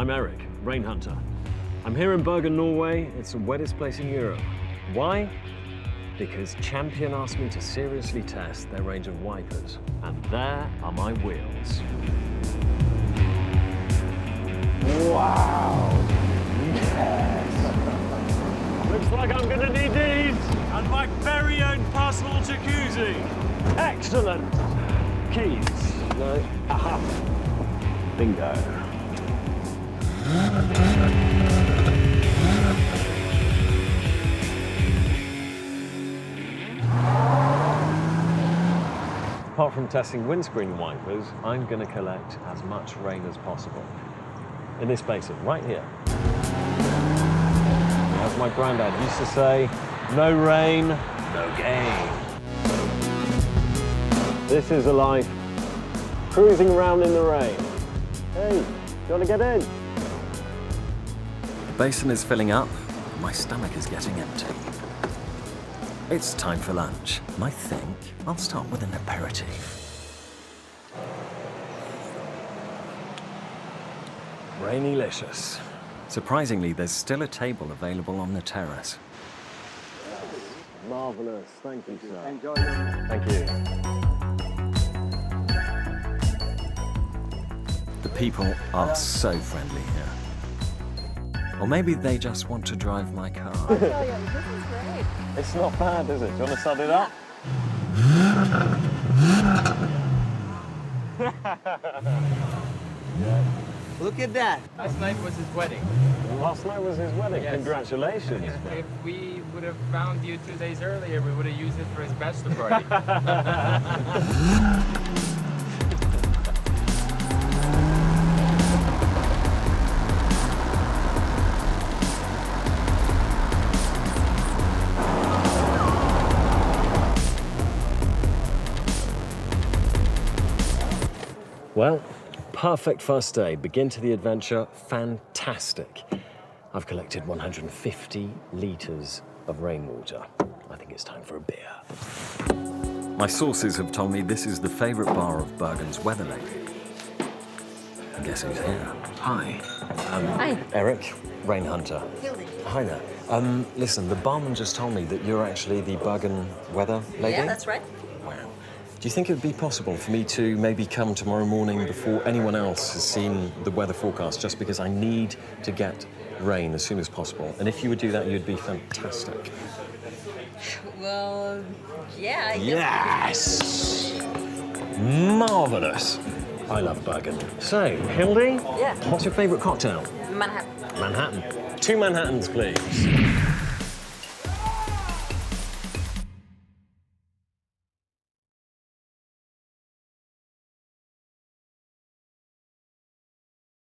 I'm Eric, rain hunter. I'm here in Bergen, Norway. It's the wettest place in Europe. Why? Because Champion asked me to seriously test their range of wipers. And there are my wheels. Wow! Yes! Looks like I'm gonna need these and my very own personal jacuzzi. Excellent. Keys. No. Aha. Bingo. Apart from testing windscreen wipers, I'm going to collect as much rain as possible. In this basin, right here. As my granddad used to say, no rain, no gain. This is a life cruising around in the rain. Hey, you want to get in? The basin is filling up, my stomach is getting empty. It's time for lunch. I think I'll start with an aperitif. Rainylicious. Surprisingly, there's still a table available on the terrace. Marvellous, thank you, sir. Enjoy it. Thank you. The people are so friendly here. Or maybe they just want to drive my car. This is great. It's not bad, is it? Do you want to sud it up? Look at that. Last night was his wedding. Last night was his wedding. Yes. Congratulations. If we would have found you 2 days earlier, we would have used it for his bachelor party. Well, perfect first day. Begin to the adventure. Fantastic. I've collected 150 litres of rainwater. I think it's time for a beer. My sources have told me this is the favourite bar of Bergen's weather lady. And guess who's here? Hi. Hi. Eric, rain hunter. Hi there. Listen, the barman just told me that you're actually the Bergen weather lady? Yeah, that's right. Wow. Do you think it would be possible for me to maybe come tomorrow morning before anyone else has seen the weather forecast, just because I need to get rain as soon as possible? And if you would do that, you'd be fantastic. Well, yeah, I guess. Yes! Marvellous. I love Bergen. So, Hildy? Yeah. What's your favourite cocktail? Manhattan. Manhattan. 2 Manhattans, please.